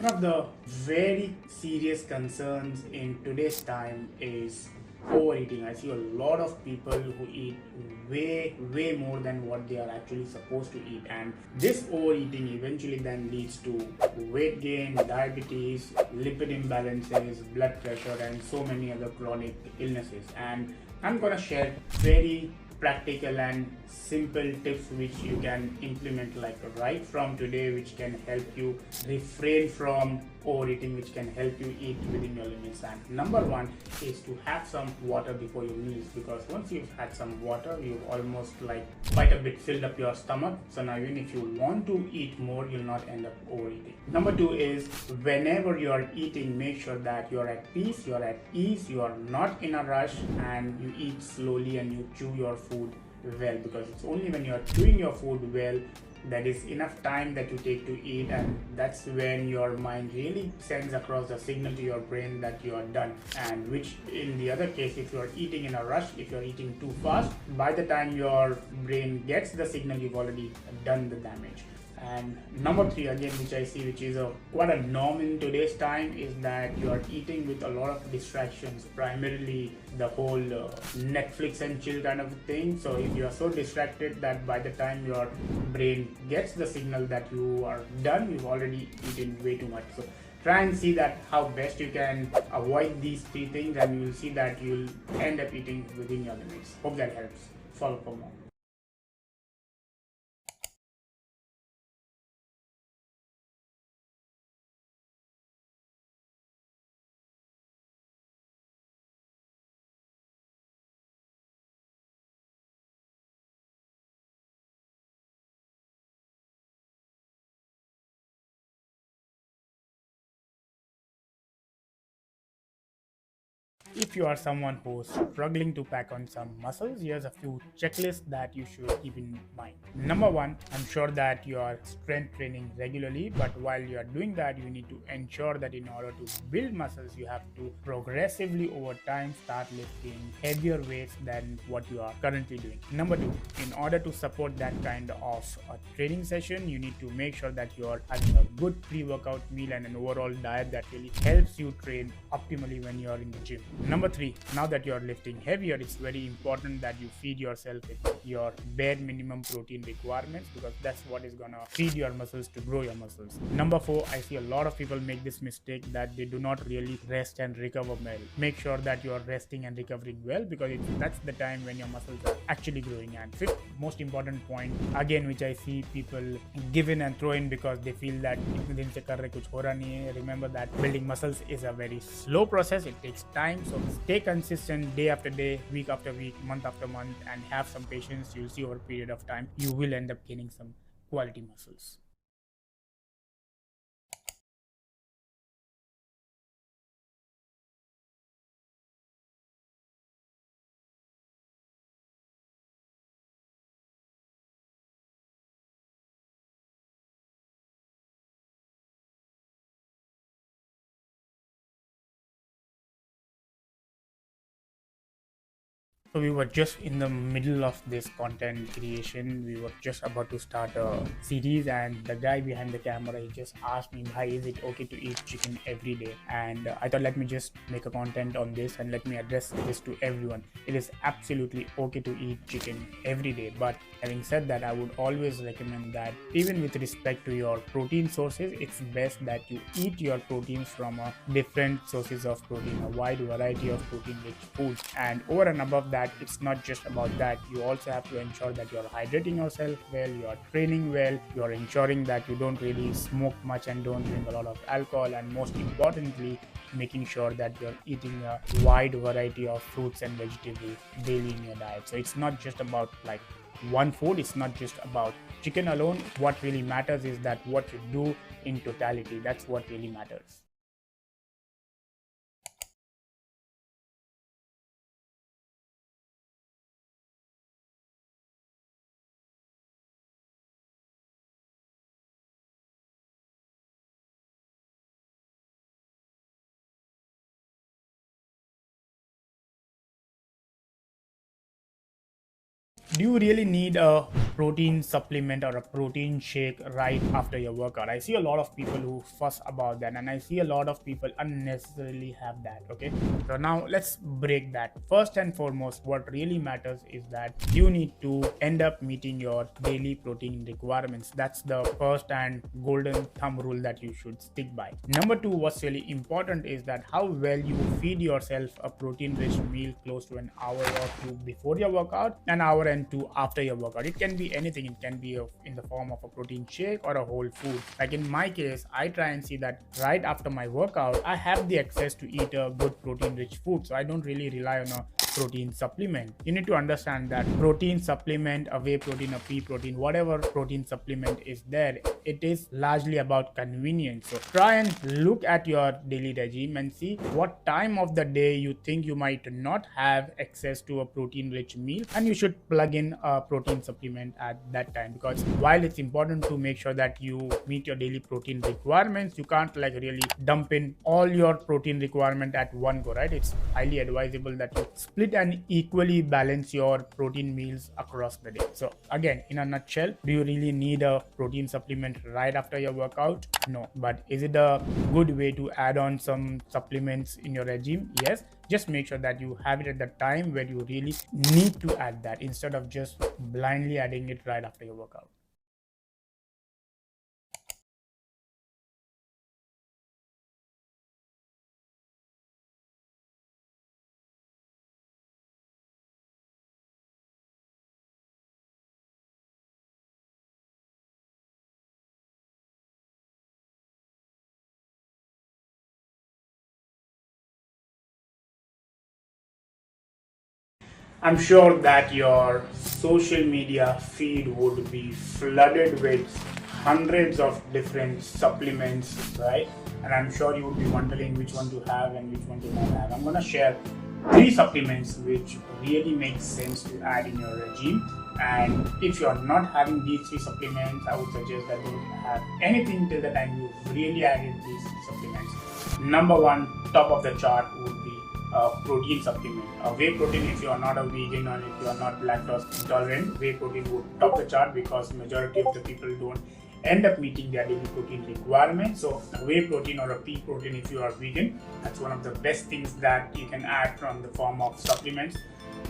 One of the very serious concerns in today's time is overeating. I see a lot of people who eat way more than what they are actually supposed to eat, and this overeating eventually then leads to weight gain, diabetes, lipid imbalances, blood pressure, and so many other chronic illnesses. And I'm gonna share very practical and simple tips which you can implement like right from today, which can help you refrain from overeating, which can help you eat within your limits. And number one is to have some water before your meals, because once you've had some water, you've almost like quite a bit filled up your stomach. So now even if you want to eat more, you'll not end up overeating. Number two is whenever you are eating, make sure that you're at peace, you're at ease, you are not in a rush, and you eat slowly and you chew your food well, because it's only when you are chewing your food well that is enough time that you take to eat, and that's when your mind really sends across the signal to your brain that you are done. And which in the other case, if you are eating in a rush, if you are eating too fast, by the time your brain gets the signal, you've already done the damage. And number three, again, which I see, which is quite a norm in today's time, is that you are eating with a lot of distractions, primarily the whole Netflix and chill kind of thing. So if you are so distracted that by the time your brain gets the signal that you are done, you've already eaten way too much. So try and see that how best you can avoid these three things, and you will see that you'll end up eating within your limits. Hope that helps. Follow for more. If you are someone who's struggling to pack on some muscles, here's a few checklists that you should keep in mind. Number one, I'm sure that you are strength training regularly, but while you are doing that, you need to ensure that in order to build muscles, you have to progressively over time start lifting heavier weights than what you are currently doing. Number two, in order to support that kind of a training session, you need to make sure that you are having a good pre-workout meal and an overall diet that really helps you train optimally when you are in the gym. Number three, now that you're lifting heavier, it's very important that you feed yourself with your bare minimum protein requirements, because that's what is gonna feed your muscles to grow your muscles. Number four, I see a lot of people make this mistake that they do not really rest and recover well. Make sure that you're resting and recovering well, because that's the time when your muscles are actually growing. And fifth, most important point, again, which I see people give in and throw in because they feel that itne din se kar rahe kuch ho raha nahi hai. Remember that building muscles is a very slow process. It takes time. So stay consistent day after day, week after week, month after month, and have some patience. You'll see over a period of time, you will end up gaining some quality muscles. So we were just in the middle of this content creation. We were just about to start a series, and the guy behind the camera, he just asked me, "Why is it okay to eat chicken every day?" And I thought, let me just make a content on this and let me address this to everyone. It is absolutely okay to eat chicken every day, but having said that, I would always recommend that even with respect to your protein sources, it's best that you eat your proteins from a different sources of protein, a wide variety of protein-rich foods. And over and above that, it's not just about that. You also have to ensure that you're hydrating yourself well, you're training well, you're ensuring that you don't really smoke much and don't drink a lot of alcohol, and most importantly, making sure that you're eating a wide variety of fruits and vegetables daily in your diet. So it's not just about like one food, it's not just about chicken alone. What really matters is that what you do in totality, that's what really matters. Do you really need a protein supplement or a protein shake right after your workout? I see a lot of people who fuss about that, and I see a lot of people unnecessarily have that. Okay, so now let's break that. First and foremost, what really matters is that you need to end up meeting your daily protein requirements. That's the first and golden thumb rule that you should stick by. Number two, what's really important is that how well you feed yourself a protein rich meal close to an hour or two before your workout, an hour and two after your workout. It can be anything. It can be in the form of a protein shake or a whole food. Like in my case, I try and see that right after my workout I have the access to eat a good protein rich food, so I don't really rely on a protein supplement. You need to understand that protein supplement, a whey protein, a pea protein, whatever protein supplement is there, it is largely about convenience. So try and look at your daily regime and see what time of the day you think you might not have access to a protein rich meal, and you should plug in a protein supplement at that time. Because while it's important to make sure that you meet your daily protein requirements, you can't like really dump in all your protein requirement at one go, right? It's highly advisable that you split and equally balance your protein meals across the day. So again, in a nutshell, do you really need a protein supplement right after your workout? No. But is it a good way to add on some supplements in your regime? Yes. Just make sure that you have it at the time where you really need to add that, instead of just blindly adding it right after your workout. I'm sure that your social media feed would be flooded with hundreds of different supplements, right? And I'm sure you would be wondering which one to have and which one to not have. I'm going to share three supplements which really make sense to add in your regime. And if you're not having these three supplements, I would suggest that don't have anything till the time you've really added these supplements. Number one, top of the chart would be protein supplement. Whey protein, if you are not a vegan or if you are not lactose intolerant, whey protein would top the chart because majority of the people don't end up meeting their daily protein requirements. So whey protein or a pea protein, if you are vegan, that's one of the best things that you can add from the form of supplements.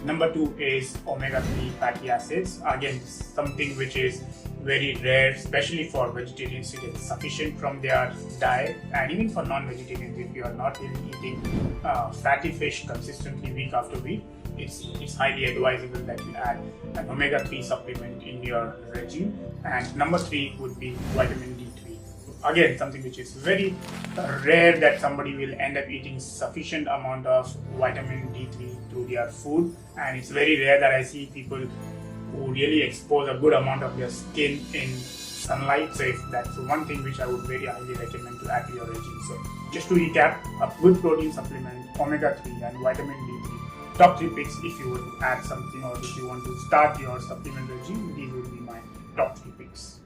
Number two is omega-3 fatty acids. Again, something which is very rare, especially for vegetarians to get sufficient from their diet, and even for non-vegetarians, if you are not really eating fatty fish consistently week after week, it's highly advisable that you add an omega-3 supplement in your regime. And number three would be vitamin D3. Again, something which is very rare that somebody will end up eating sufficient amount of vitamin D3 through their food, and it's very rare that I see people who really expose a good amount of their skin in sunlight. So if that's one thing which I would very highly recommend to add to your regime. So just to recap, a good protein supplement, omega-3 and vitamin D3. Top three picks if you would add something or if you want to start your supplement regime, these would be my top three picks.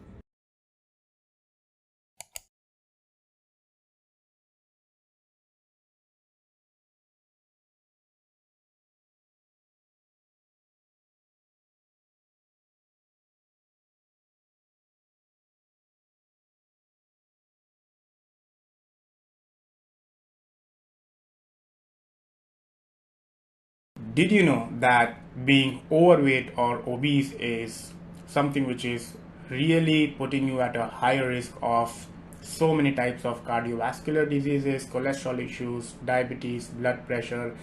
Did you know that being overweight or obese is something which is really putting you at a higher risk of so many types of cardiovascular diseases, cholesterol issues, diabetes, blood pressure,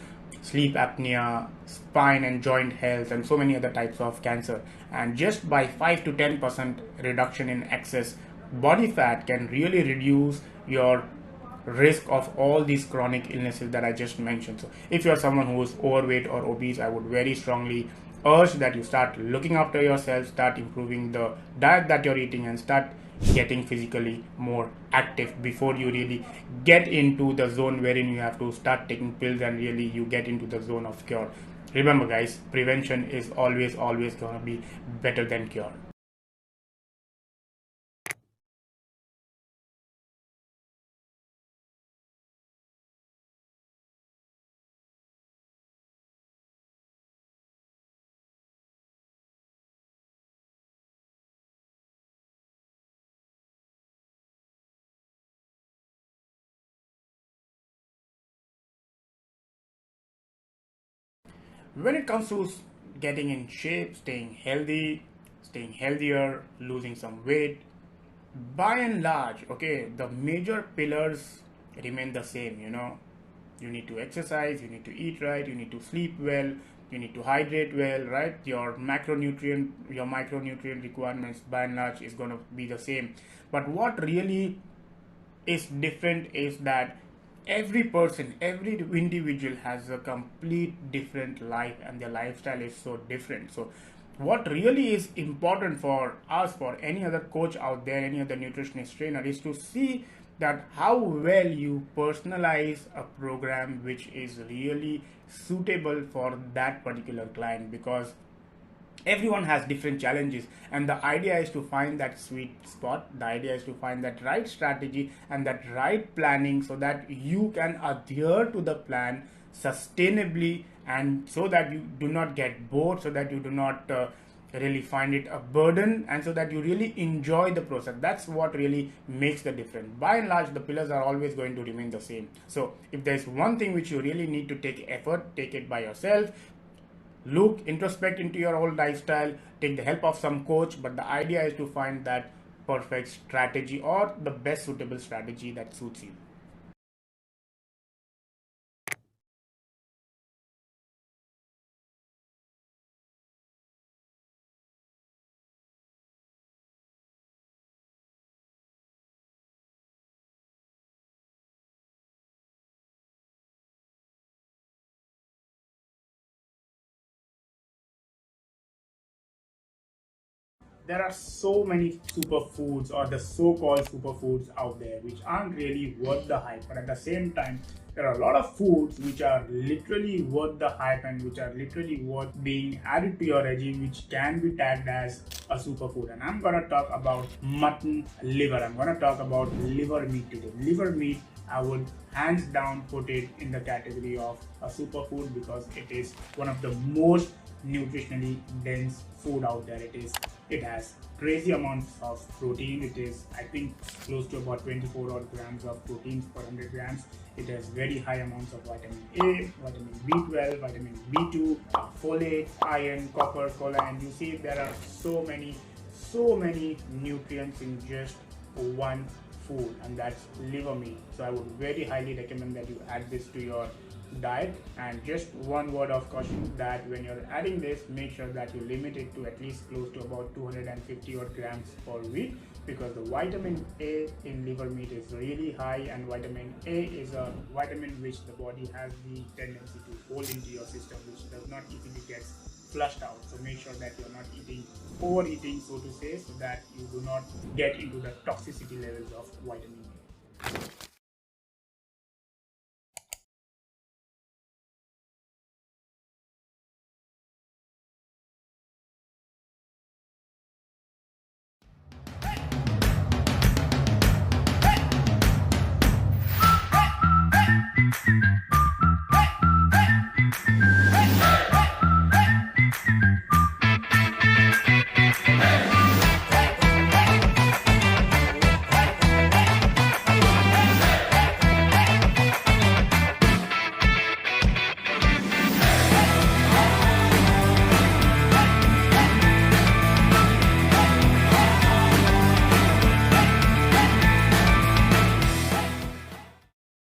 sleep apnea, spine and joint health, and so many other types of cancer? And just by 5 to 10% reduction in excess body fat can really reduce your risk of all these chronic illnesses that I just mentioned. So if you're someone who is overweight or obese, I would very strongly urge that you start looking after yourself, start improving the diet that you're eating, and start getting physically more active before you really get into the zone wherein you have to start taking pills and really you get into the zone of cure. Remember guys, prevention is always gonna be better than cure. When it comes to getting in shape, staying healthy, staying healthier, losing some weight, by and large, okay, the major pillars remain the same. You need to exercise, you need to eat right, you need to sleep well, you need to hydrate well, right? Your micronutrient requirements by and large is going to be the same. But what really is different is that every person, every individual has a complete different life, and their lifestyle is so different. So what really is important for us, for any other coach out there, any other nutritionist trainer, is to see that how well you personalize a program which is really suitable for that particular client, because everyone has different challenges, and the idea is to find that sweet spot. The idea is to find that right strategy and that right planning, so that you can adhere to the plan sustainably, and so that you do not get bored, so that you do not really find it a burden, and so that you really enjoy the process. That's what really makes the difference. By and large, the pillars are always going to remain the same. So if there's one thing which you really need to take effort, take it by yourself. Look, introspect into your whole lifestyle, take the help of some coach, but the idea is to find that perfect strategy, or the best suitable strategy that suits you. There are so many superfoods, or the so-called superfoods out there, which aren't really worth the hype, but at the same time there are a lot of foods which are literally worth the hype, and which are literally worth being added to your regime, which can be tagged as a superfood. And I'm gonna talk about mutton liver. I'm gonna talk about liver meat today. Liver meat, I would hands down put it in the category of a superfood, because it is one of the most nutritionally dense food out there. It has crazy amounts of protein. It is, I think, close to about 24 odd grams of proteins per 100 grams. It has very high amounts of vitamin A, vitamin B12, vitamin B2, folate, iron, copper, choline. You see, there are so many nutrients in just one food, and that's liver meat. So I would very highly recommend that you add this to your diet. And just one word of caution, that when you're adding this, make sure that you limit it to at least close to about 250 odd grams per week, because the vitamin A in liver meat is really high, and vitamin A is a vitamin which the body has the tendency to hold into your system, which does not easily get flushed out. So make sure that you're not overeating, so to say, so that you do not get into the toxicity levels of vitamin A.